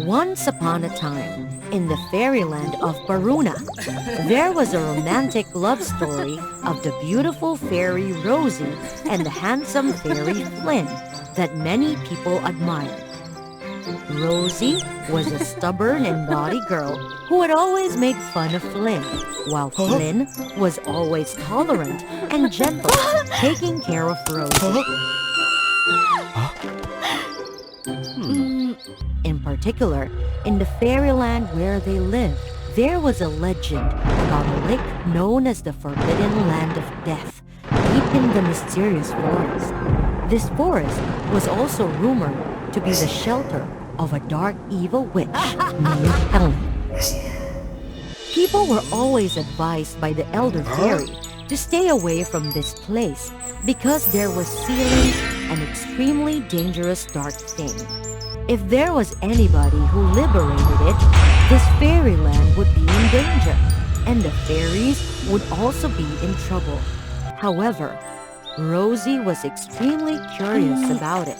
Once upon a time, in the fairyland of Baruna, there was a romantic love story of the beautiful fairy Rosie and the handsome fairy Flynn that many people admired. Rosie was a stubborn and naughty girl who had always made fun of Flynn, while Flynn was always tolerant and gentle, taking care of Rosie. In particular, in the fairyland where they lived, there was a legend about a lake known as the Forbidden Land of Death, deep in the mysterious forest. This forest was also rumored to be the shelter of a dark evil witch named Ellen. People were always advised by the elder fairy to stay away from this place because there was sealing an extremely dangerous dark thing. If there was anybody who liberated it, this fairyland would be in danger, and the fairies would also be in trouble. However, Rosie was extremely curious about it.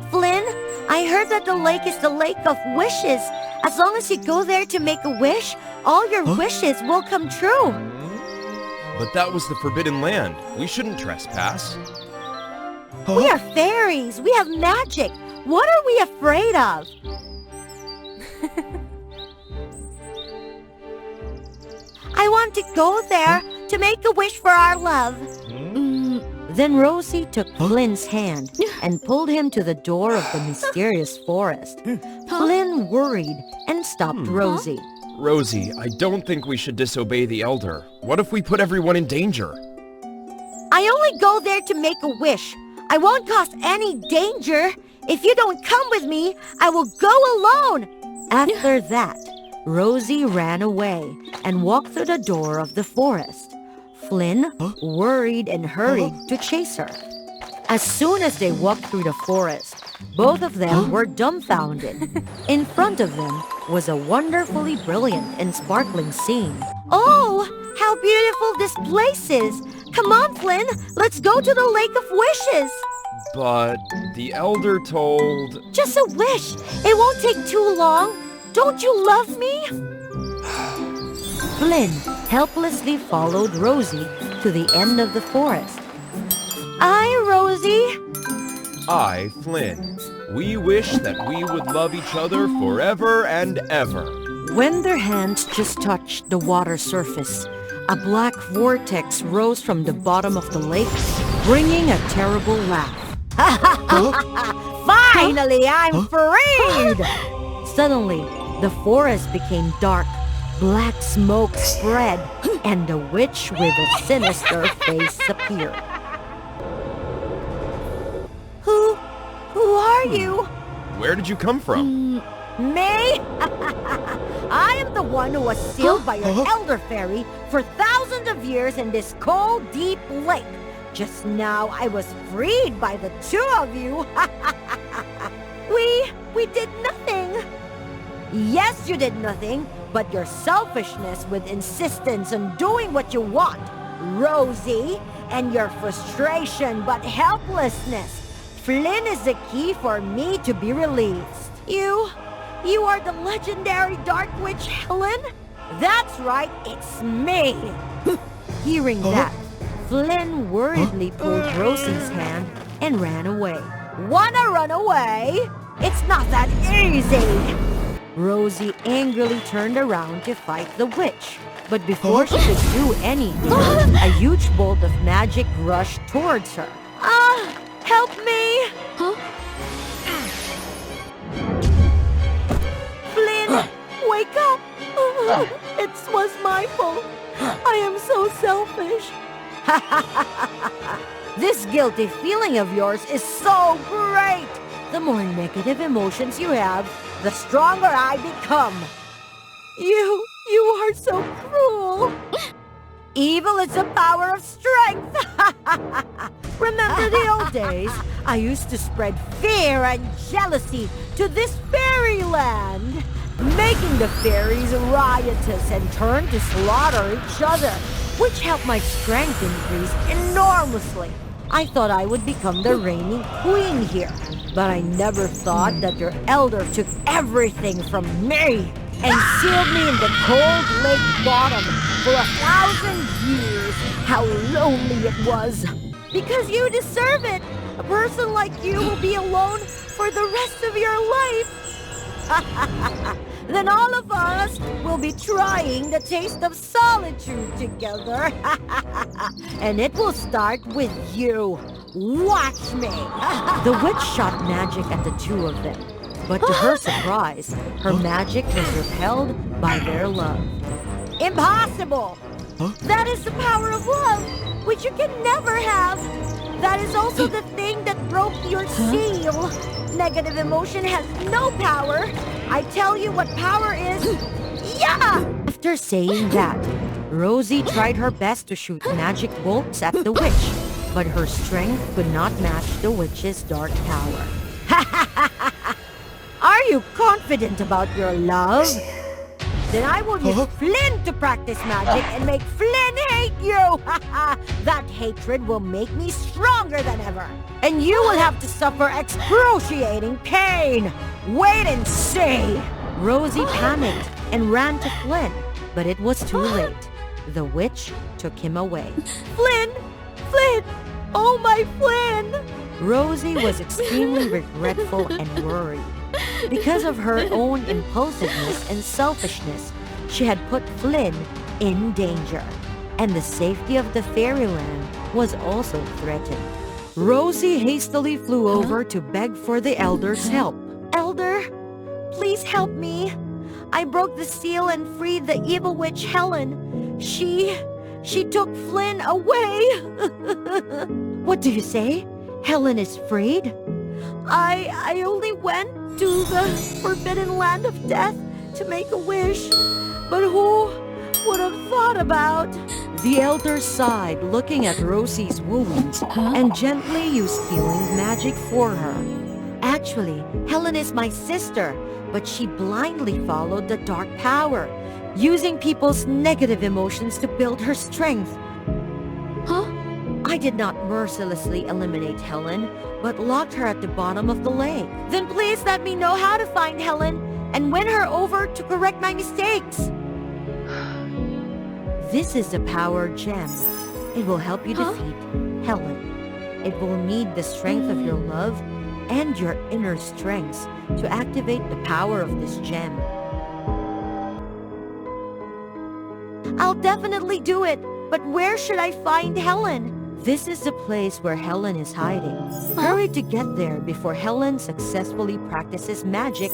Flynn, I heard that the lake is the lake of wishes. As long as you go there to make a wish, all your wishes will come true. But that was the Forbidden Land. We shouldn't trespass. We are fairies. We have magic. What are we afraid of? I want to go there to make a wish for our love. Then Rosie took Flynn's hand and pulled him to the door of the mysterious forest. Flynn worried and stopped Rosie. Rosie, I don't think we should disobey the elder. What if we put everyone in danger? I only go there to make a wish. I won't cause any danger. If you don't come with me, I will go alone. After that, Rosie ran away and walked through the door of the forest. Flynn worried and hurried to chase her. As soon as they walked through the forest, both of them were dumbfounded. In front of them was a wonderfully brilliant and sparkling scene. Oh, how beautiful this place is. Come on, Flynn. Let's go to the Lake of Wishes. But the elder told... Just a wish. It won't take too long. Don't you love me? Flynn helplessly followed Rosie to the end of the forest. Rosie. I, Flynn. We wish that we would love each other forever and ever. When their hands just touched the water surface, a black vortex rose from the bottom of the lake, bringing a terrible laugh. Finally, I'm freed! Suddenly, the forest became dark. Black smoke spread, and the witch with a sinister face appeared. Who are you? Where did you come from? Me? I am the one who was sealed by your elder fairy for thousands of years in this cold, deep lake. Just now, I was freed by the two of you. We did nothing. Yes, you did nothing, but your selfishness with insistence on doing what you want, Rosie, and your frustration but helplessness. Flynn is the key for me to be released. You are the legendary Dark Witch Helen? That's right, it's me. Hearing that, Flynn worriedly pulled Rosie's hand and ran away. Wanna run away? It's not that easy. Rosie angrily turned around to fight the witch. But before she could do anything, a huge bolt of magic rushed towards her. Help me! Flynn, wake up! It was my fault. I am so selfish. This guilty feeling of yours is so great! The more negative emotions you have, the stronger I become. You are so cruel. Evil is the power of strength. Remember the old days? I used to spread fear and jealousy to this fairyland, making the fairies riotous and turn to slaughter each other, which helped my strength increase enormously. I thought I would become the reigning queen here. But I never thought that your elder took everything from me and sealed me in the cold lake bottom for 1,000 years. How lonely it was. Because you deserve it. A person like you will be alone for the rest of your life. Then all of us will be trying the taste of solitude together. And it will start with you. Watch me. The witch shot magic at the two of them. But to her surprise, her magic was repelled by their love. Impossible! That is the power of love, which you can never have. That is also the thing that broke your seal. Negative emotion has no power. I tell you what power is. Yeah! After saying that, Rosie tried her best to shoot magic bolts at the witch, but her strength could not match the witch's dark power. Are you confident about your love? Then I will use Flynn to practice magic and make Flynn hate you! That hatred will make me stronger than ever. And you will have to suffer excruciating pain. Wait and see! Rosie panicked and ran to Flynn, but it was too late. The witch took him away. Flynn! Flynn! Oh, my Flynn! Rosie was extremely regretful and worried. Because of her own impulsiveness and selfishness, she had put Flynn in danger, and the safety of the fairyland was also threatened. Rosie hastily flew over to beg for the elder's help. Elder, please help me. I broke the seal and freed the evil witch Helen. She took Flynn away. What do you say? Helen is freed? I only went to the forbidden land of death to make a wish. But who would have thought about? The elder sighed, looking at Rosie's wounds, and gently used healing magic for her. Actually, Helen is my sister, but she blindly followed the dark power, using people's negative emotions to build her strength. I did not mercilessly eliminate Helen, but locked her at the bottom of the lake. Then please let me know how to find Helen and win her over to correct my mistakes. This is the power gem. It will help you defeat Helen. It will need the strength of your love and your inner strengths to activate the power of this gem. I'll definitely do it, but where should I find Helen? This is the place where Helen is hiding. Hurry to get there before Helen successfully practices magic.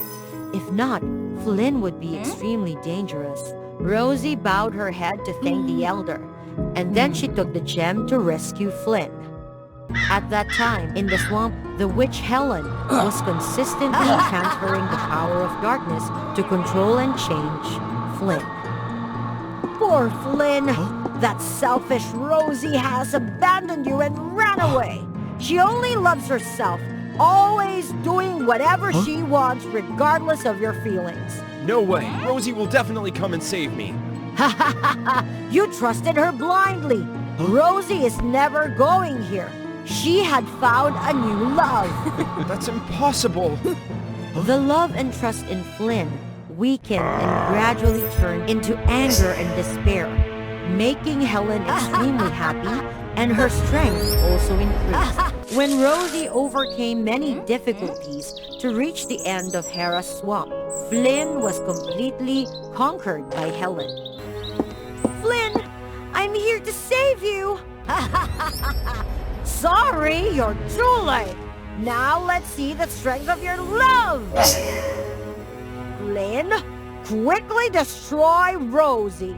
If not, Flynn would be extremely dangerous. Rosie bowed her head to thank the elder, and then she took the gem to rescue Flynn. At that time, in the swamp, the witch Helen was consistently transferring the power of darkness to control and change Flynn. Poor Flynn! That selfish Rosie has abandoned you and ran away. She only loves herself, always doing whatever she wants regardless of your feelings. No way. Rosie will definitely come and save me. Ha ha ha ha! You trusted her blindly. Rosie is never going here. She had found a new love. That's impossible. The love and trust in Flynn weakened and gradually turned into anger and despair, making Helen extremely happy, and her strength also increased. When Rosie overcame many difficulties to reach the end of Hera's swamp, Flynn was completely conquered by Helen. Flynn, I'm here to save you. Sorry, you're too late. Now let's see the strength of your love. Flynn, quickly destroy Rosie.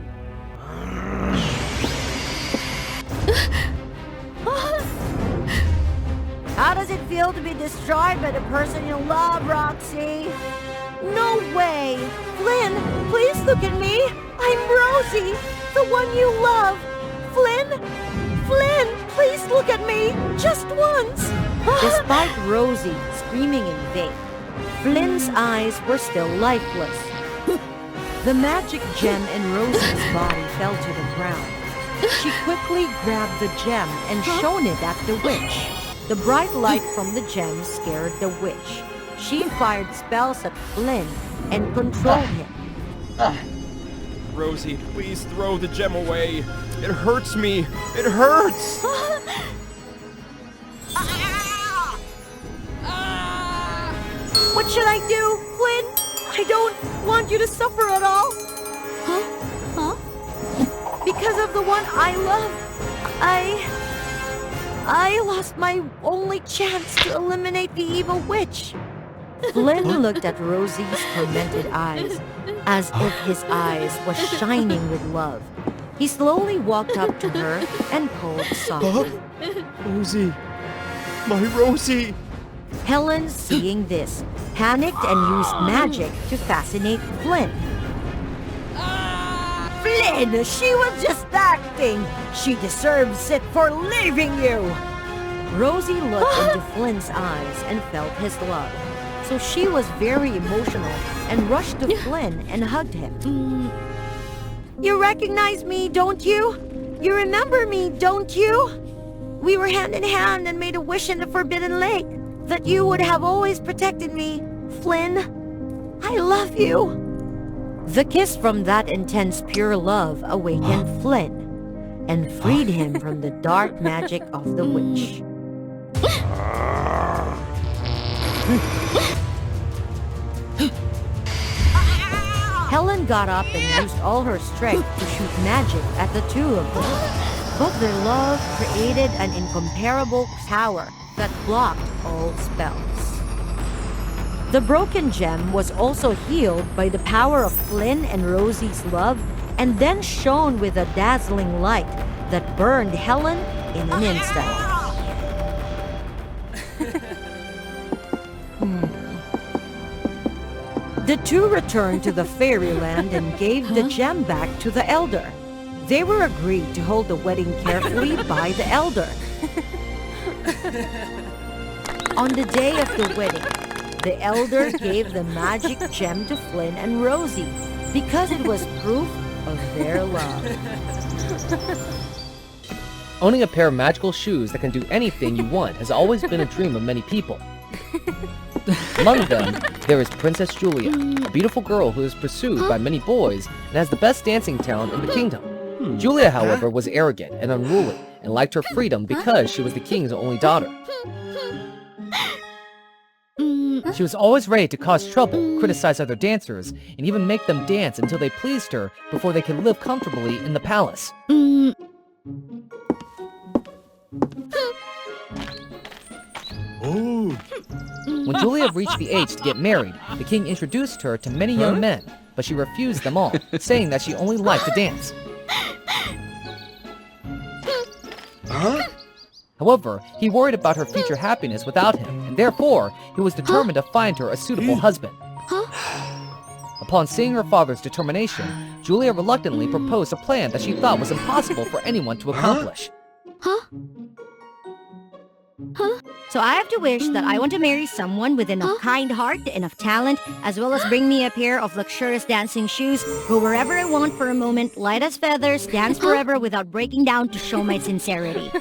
How does it feel to be destroyed by the person you love, Roxy? No way! Flynn, please look at me! I'm Rosie, the one you love! Flynn! Flynn, please look at me! Just once! Despite Rosie screaming in vain, Flynn's eyes were still lifeless. The magic gem in Rosie's body fell to the ground, She quickly grabbed the gem and shone it at the witch. The bright light from the gem scared the witch. She fired spells at Flynn and controlled him. Rosie, please throw the gem away. It hurts me. It hurts. What should I do, Flynn? I don't want you to suffer at all. Huh? Because of the one I love, I lost my only chance to eliminate the evil witch. Flynn looked at Rosie's tormented eyes, as if his eyes were shining with love. He slowly walked up to her and called softly. Rosie. My Rosie. Helen, seeing this, panicked and used magic to fascinate Flynn. Flynn, she was just acting. She deserves it for leaving you. Rosie looked into Flynn's eyes and felt his love. So she was very emotional and rushed to Flynn and hugged him. You recognize me, don't you? You remember me, don't you? We were hand in hand and made a wish in the Forbidden Lake that you would have always protected me. Flynn, I love you. The kiss from that intense pure love awakened Flynn and freed him from the dark magic of the witch. Helen got up and used all her strength to shoot magic at the two of them. But their love created an incomparable power that blocked all spells. The broken gem was also healed by the power of Flynn and Rosie's love and then shone with a dazzling light that burned Helen in an instant. The two returned to the fairyland and gave the gem back to the elder. They were agreed to hold the wedding carefully by the elder. On the day of the wedding, the elder gave the magic gem to Flynn and Rosie because it was proof of their love. Owning a pair of magical shoes that can do anything you want has always been a dream of many people. Among them, there is Princess Julia, a beautiful girl who is pursued by many boys and has the best dancing talent in the kingdom. Julia, however, was arrogant and unruly and liked her freedom because she was the king's only daughter. She was always ready to cause trouble, criticize other dancers, and even make them dance until they pleased her before they could live comfortably in the palace. When Julia reached the age to get married, the king introduced her to many young men, but she refused them all, saying that she only liked to dance. However, he worried about her future happiness without him, and therefore, he was determined to find her a suitable husband. Upon seeing her father's determination, Julia reluctantly proposed a plan that she thought was impossible for anyone to accomplish. So I have to wish that I want to marry someone with enough kind heart, enough talent, as well as bring me a pair of luxurious dancing shoes, go wherever I want for a moment, light as feathers, dance forever without breaking down to show my sincerity.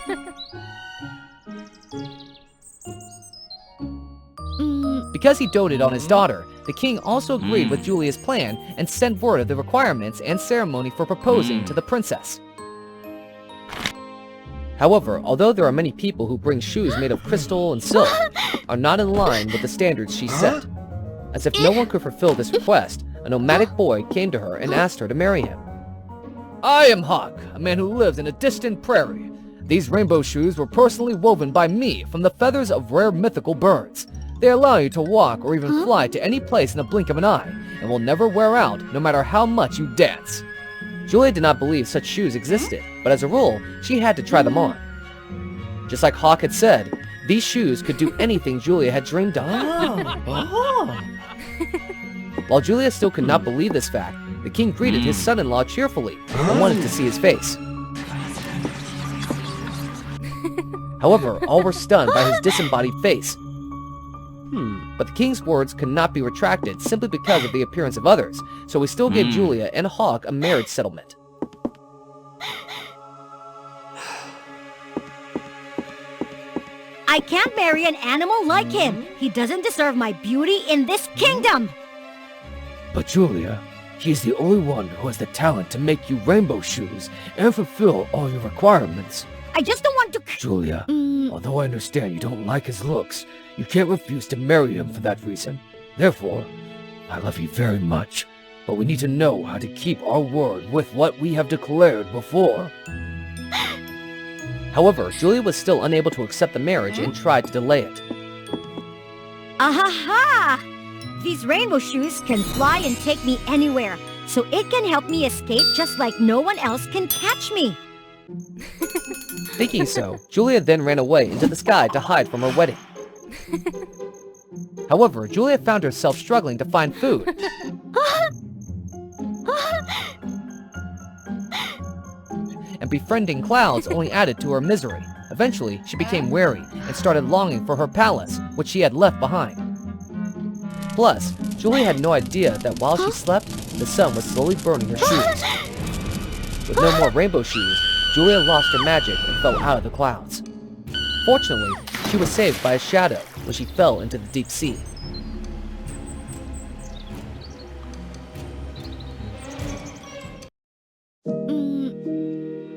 Because he doted on his daughter, the king also agreed with Julia's plan and sent word of the requirements and ceremony for proposing to the princess. However, although there are many people who bring shoes made of crystal and silk, are not in line with the standards she set. As if no one could fulfill this request, a nomadic boy came to her and asked her to marry him. I am Hawk, a man who lives in a distant prairie. These rainbow shoes were personally woven by me from the feathers of rare mythical birds. They allow you to walk or even fly to any place in the blink of an eye, and will never wear out no matter how much you dance. Julia did not believe such shoes existed, but as a rule, she had to try them on. Just like Hawk had said, these shoes could do anything Julia had dreamed of. While Julia still could not believe this fact, the king greeted his son-in-law cheerfully and wanted to see his face. However, all were stunned by his disembodied face. But the king's words could not be retracted simply because of the appearance of others, so he still gave Julia and Hawk a marriage settlement. I can't marry an animal like him. He doesn't deserve my beauty in this kingdom. But Julia, he is the only one who has the talent to make you rainbow shoes and fulfill all your requirements. I just don't want to... Julia, although I understand you don't like his looks, you can't refuse to marry him for that reason. Therefore, I love you very much, but we need to know how to keep our word with what we have declared before. However, Julia was still unable to accept the marriage and tried to delay it. Ahaha! These rainbow shoes can fly and take me anywhere, so it can help me escape just like no one else can catch me. Thinking so, Julia then ran away into the sky to hide from her wedding. However, Julia found herself struggling to find food. And befriending clouds only added to her misery. Eventually, she became weary and started longing for her palace, which she had left behind. Plus, Julia had no idea that while she slept, the sun was slowly burning her shoes. With no more rainbow shoes, Julia lost her magic and fell out of the clouds. Fortunately, she was saved by a shadow when she fell into the deep sea.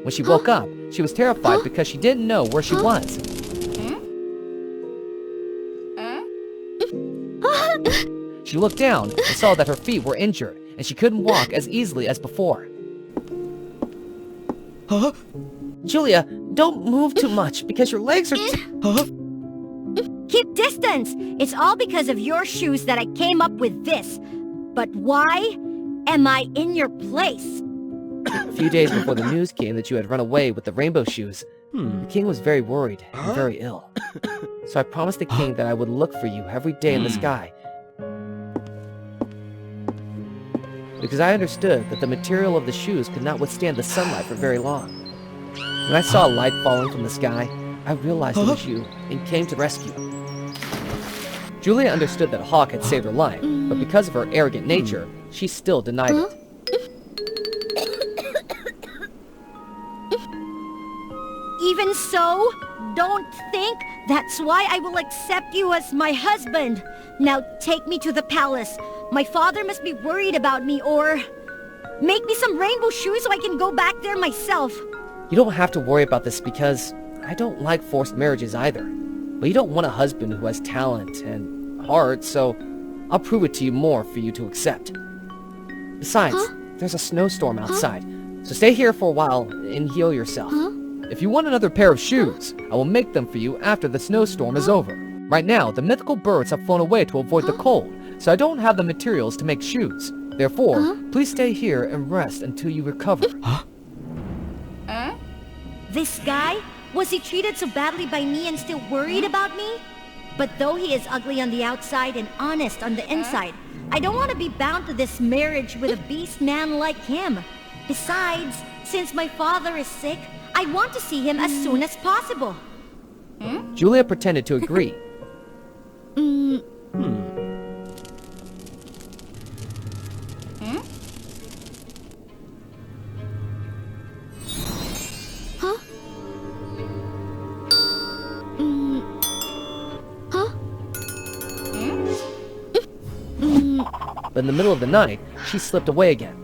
When she woke up, she was terrified because she didn't know where she was. She looked down and saw that her feet were injured, and she couldn't walk as easily as before. Julia, don't move too much because your legs are... Keep distance! It's all because of your shoes that I came up with this. But why am I in your place? A few days before the news came that you had run away with the rainbow shoes, the king was very worried and very ill. So I promised the king that I would look for you every day in the sky. Because I understood that the material of the shoes could not withstand the sunlight for very long. When I saw a light falling from the sky, I realized it was you and came to rescue. Julia understood that Hawk had saved her life, but because of her arrogant nature, she still denied it. Even so, don't think that's why I will accept you as my husband. Now take me to the palace. My father must be worried about me, or make me some rainbow shoes so I can go back there myself. You don't have to worry about this because I don't like forced marriages either. But you don't want a husband who has talent and heart, so I'll prove it to you more for you to accept. Besides, there's a snowstorm outside, so stay here for a while and heal yourself. If you want another pair of shoes, I will make them for you after the snowstorm is over. Right now, the mythical birds have flown away to avoid the cold, so I don't have the materials to make shoes. Therefore, please stay here and rest until you recover. This guy? Was he treated so badly by me and still worried about me? But though he is ugly on the outside and honest on the inside, I don't want to be bound to this marriage with a beast man like him. Besides, since my father is sick, I want to see him as soon as possible. Julia pretended to agree. But in the middle of the night, she slipped away again.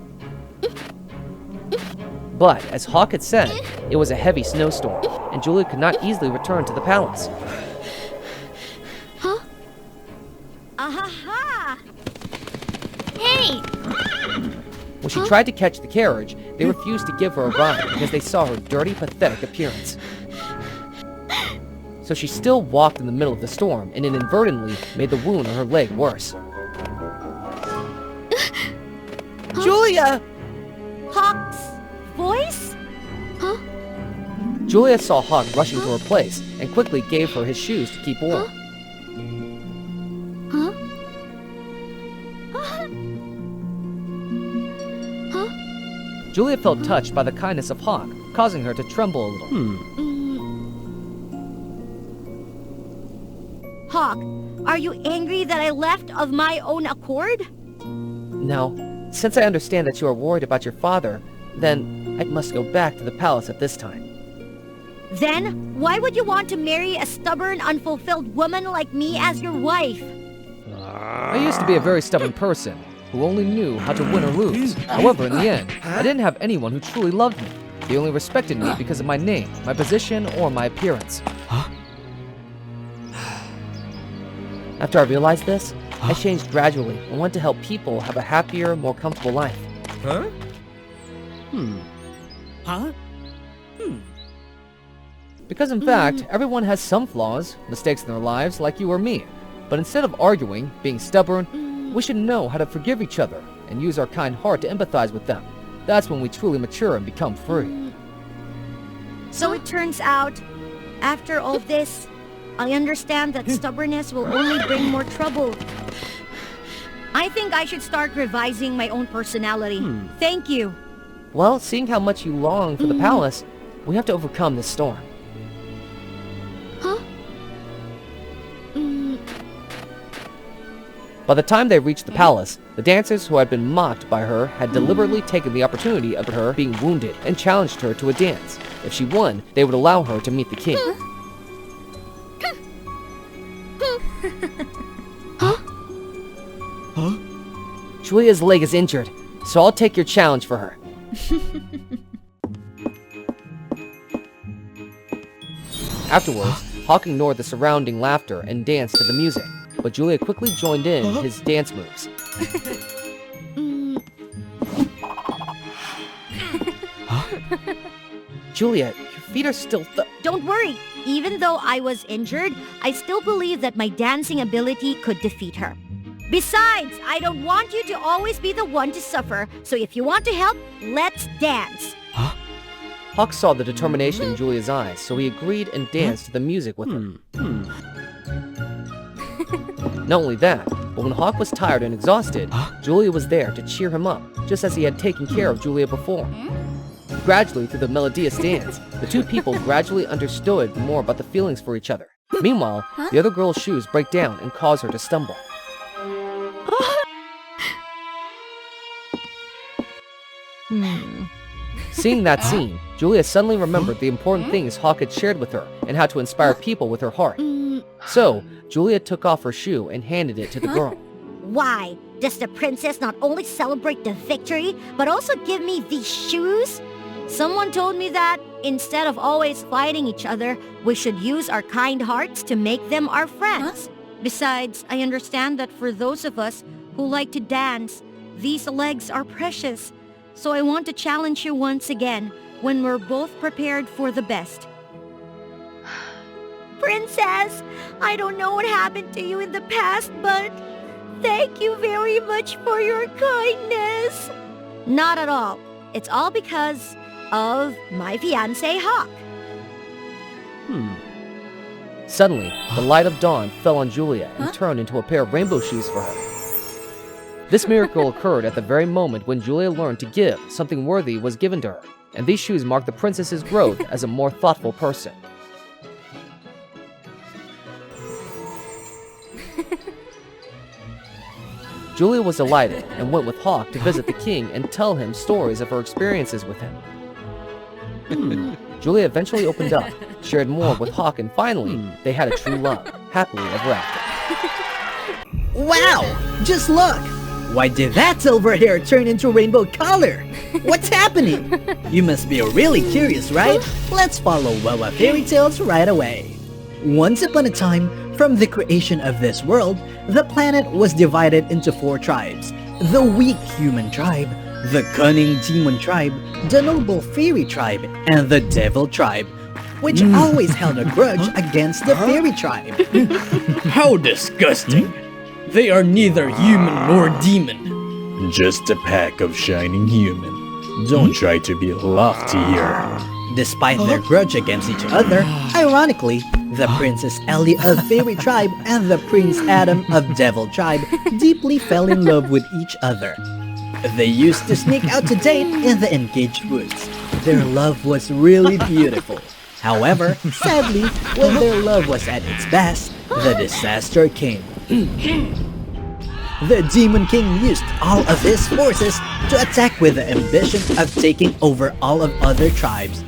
But, as Hawk had said, it was a heavy snowstorm, and Julia could not easily return to the palace. Ahaha! Hey! When she tried to catch the carriage, they refused to give her a ride because they saw her dirty, pathetic appearance. So she still walked in the middle of the storm and inadvertently made the wound on her leg worse. Julia! Hawk's voice? Julia saw Hawk rushing to her place and quickly gave her his shoes to keep warm. Julia felt touched by the kindness of Hawk, causing her to tremble a little. Hawk, are you angry that I left of my own accord? No, since I understand that you are worried about your father, then I must go back to the palace at this time. Then, why would you want to marry a stubborn, unfulfilled woman like me as your wife? I used to be a very stubborn person who only knew how to win or lose. However, in the end, I didn't have anyone who truly loved me. They only respected me because of my name, my position, or my appearance. After I realized this, I changed gradually and wanted to help people have a happier, more comfortable life. Because in fact, everyone has some flaws, mistakes in their lives, like you or me. But instead of arguing, being stubborn, we should know how to forgive each other and use our kind heart to empathize with them. That's when we truly mature and become free. So it turns out, after all this, I understand that stubbornness will only bring more trouble. I think I should start revising my own personality. Thank you. Well, seeing how much you long for the palace, we have to overcome this storm. By the time they reached the palace, the dancers who had been mocked by her had deliberately taken the opportunity of her being wounded and challenged her to a dance. If she won, they would allow her to meet the king. Julia's leg is injured, so I'll take your challenge for her. Afterwards, Hawk ignored the surrounding laughter and danced to the music, but Julia quickly joined in his dance moves. Julia, your feet are still Don't worry. Even though I was injured, I still believe that my dancing ability could defeat her. Besides, I don't want you to always be the one to suffer, so if you want to help, let's dance. Hawk saw the determination in Julia's eyes, so he agreed and danced to the music with her. Not only that, but when Hawk was tired and exhausted, Julia was there to cheer him up, just as he had taken care of Julia before. Gradually, through the melodious dance, the two people gradually understood more about the feelings for each other. Meanwhile, the other girl's shoes break down and cause her to stumble. Seeing that scene, Julia suddenly remembered the important things Hawk had shared with her and how to inspire people with her heart. So, Julia took off her shoe and handed it to the girl. Why? Does the princess not only celebrate the victory, but also give me these shoes? Someone told me that, instead of always fighting each other, we should use our kind hearts to make them our friends. Besides, I understand that for those of us who like to dance, these legs are precious. So I want to challenge you once again, when we're both prepared for the best. Princess, I don't know what happened to you in the past, but thank you very much for your kindness. Not at all. It's all because of my fiancé, Hawk. Suddenly, the light of dawn fell on Julia and turned into a pair of rainbow shoes for her. This miracle occurred at the very moment when Julia learned to give something worthy was given to her, and these shoes marked the princess's growth as a more thoughtful person. Julia was delighted and went with Hawk to visit the king and tell him stories of her experiences with him. Julia eventually opened up, shared more with Hawk, and finally, they had a true love, happily ever after. Wow! Just look! Why did that silver hair turn into rainbow color? What's happening? You must be really curious, right? Let's follow woafairytales right away. Once upon a time, from the creation of this world, the planet was divided into 4 tribes. The weak human tribe, the cunning demon tribe, the noble fairy tribe, and the devil tribe, which always held a grudge against the fairy tribe. How disgusting! They are neither human nor demon. Just a pack of shining human. Don't try to be lofty here. Despite their grudge against each other, ironically, the Princess Ellie of Fairy Tribe and the Prince Adam of Devil Tribe deeply fell in love with each other. They used to sneak out to date in the engaged woods. Their love was really beautiful. However, sadly, when their love was at its best, the disaster came. The Demon King used all of his forces to attack with the ambition of taking over all of other tribes.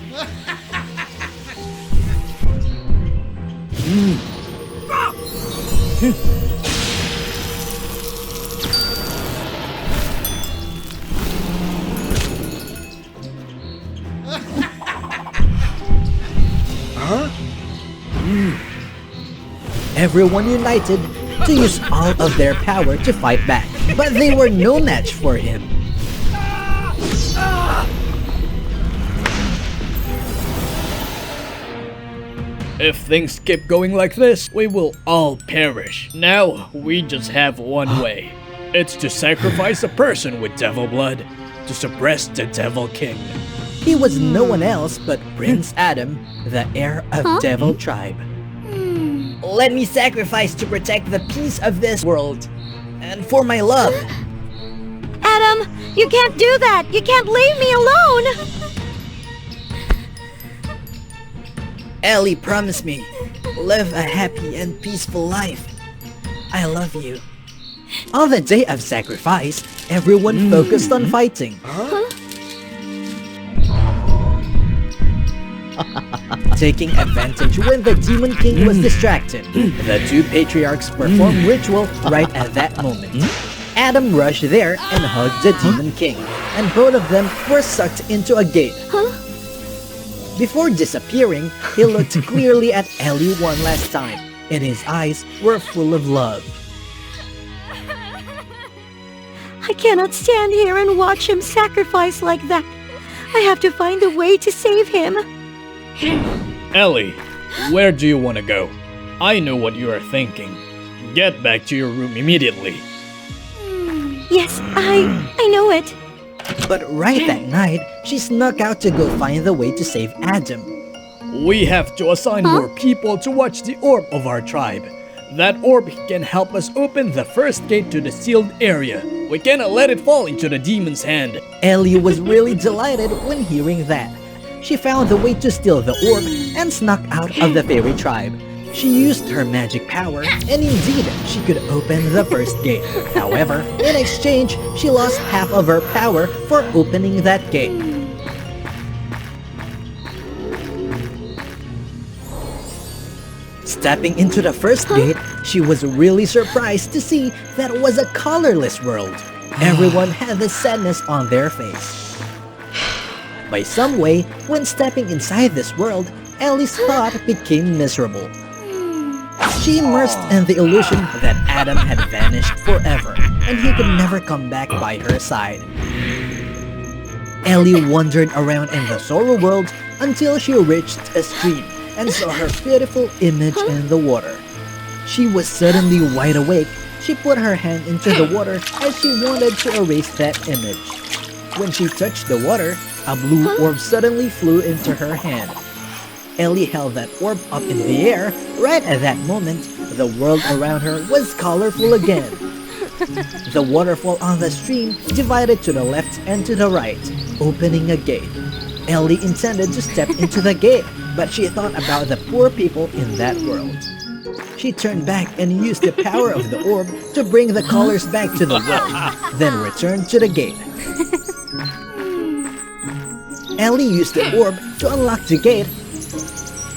Everyone united to use all of their power to fight back, but they were no match for him. If things keep going like this, we will all perish. Now, we just have one way. It's to sacrifice a person with devil blood to suppress the Devil King. He was no one else but Prince Adam, the heir of Devil Tribe. Let me sacrifice to protect the peace of this world, and for my love. Adam, you can't do that! You can't leave me alone! Ellie, promise me, live a happy and peaceful life. I love you. On the day of sacrifice, everyone focused on fighting. Taking advantage when the Demon King was distracted, the two patriarchs performed ritual right at that moment. Adam rushed there and hugged the Demon King, and both of them were sucked into a gate. Before disappearing, he looked clearly at Ellie one last time, and his eyes were full of love. I cannot stand here and watch him sacrifice like that. I have to find a way to save him. Ellie, where do you want to go? I know what you are thinking. Get back to your room immediately. Yes, I know it. But right that night, she snuck out to go find the way to save Adam. We have to assign more people to watch the orb of our tribe. That orb can help us open the first gate to the sealed area. We cannot let it fall into the demon's hand. Ellie was really delighted when hearing that. She found the way to steal the orb and snuck out of the fairy tribe. She used her magic power, and indeed, she could open the first gate. However, in exchange, she lost half of her power for opening that gate. Stepping into the first gate, she was really surprised to see that it was a colorless world. Everyone had the sadness on their face. By some way, when stepping inside this world, Ellie's thought became miserable. She immersed in the illusion that Adam had vanished forever, and he could never come back by her side. Ellie wandered around in the sorrow world until she reached a stream and saw her beautiful image in the water. She was suddenly wide awake. She put her hand into the water as she wanted to erase that image. When she touched the water, a blue orb suddenly flew into her hand. Ellie held that orb up in the air. Right at that moment, the world around her was colorful again. The waterfall on the stream divided to the left and to the right, opening a gate. Ellie intended to step into the gate, but she thought about the poor people in that world. She turned back and used the power of the orb to bring the colors back to the world, then returned to the gate. Ellie used the orb to unlock the gate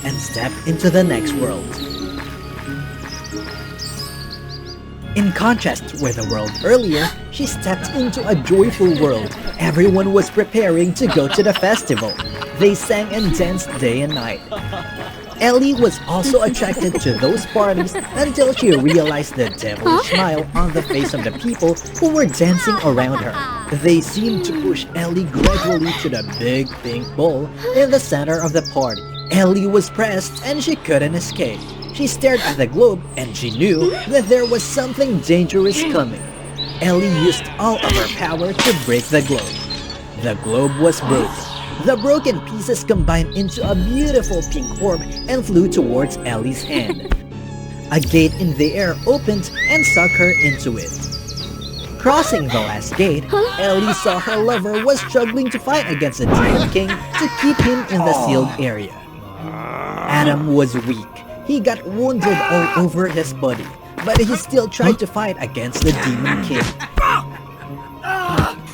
and step into the next world. In contrast with the world earlier, she stepped into a joyful world. Everyone was preparing to go to the festival. They sang and danced day and night. Ellie was also attracted to those parties until she realized the devilish smile on the face of the people who were dancing around her. They seemed to push Ellie gradually to the big pink ball in the center of the party. Ellie was pressed and she couldn't escape. She stared at the globe and she knew that there was something dangerous coming. Ellie used all of her power to break the globe. The globe was broken. The broken pieces combined into a beautiful pink orb and flew towards Ellie's hand. A gate in the air opened and sucked her into it. Crossing the last gate, Ellie saw her lover was struggling to fight against the Demon King to keep him in the sealed area. Adam was weak. He got wounded all over his body, but he still tried to fight against the Demon King.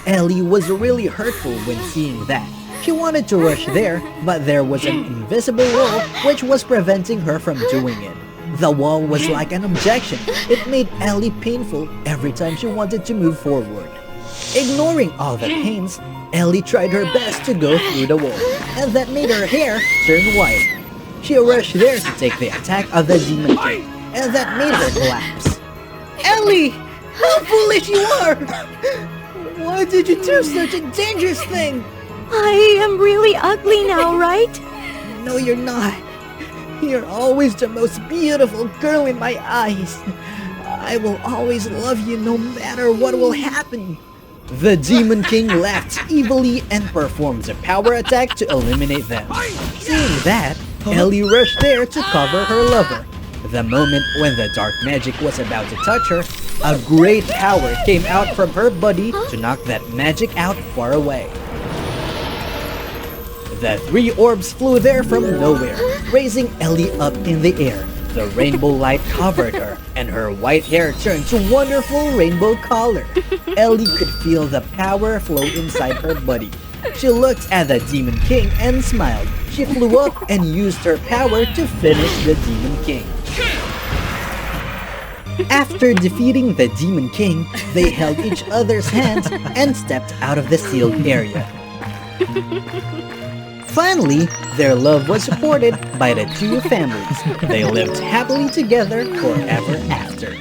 Ellie was really hurtful when seeing that. She wanted to rush there, but there was an invisible wall which was preventing her from doing it. The wall was like an objection. It made Ellie painful every time she wanted to move forward. Ignoring all the pains, Ellie tried her best to go through the wall, and that made her hair turn white. She rushed there to take the attack of the Demon King, and that made her collapse. Ellie! How foolish you are! Why did you do such a dangerous thing? I am really ugly now, right? No, you're not. You're always the most beautiful girl in my eyes. I will always love you no matter what will happen. The Demon King laughed evilly and performed a power attack to eliminate them. Seeing that, Ellie rushed there to cover her lover. The moment when the dark magic was about to touch her, a great power came out from her body to knock that magic out far away. The three orbs flew there from nowhere, raising Ellie up in the air. The rainbow light covered her, and her white hair turned to wonderful rainbow color. Ellie could feel the power flow inside her body. She looked at the Demon King and smiled. She flew up and used her power to finish the Demon King. After defeating the Demon King, they held each other's hands and stepped out of the sealed area. Finally, their love was supported by the two families. They lived happily together forever after.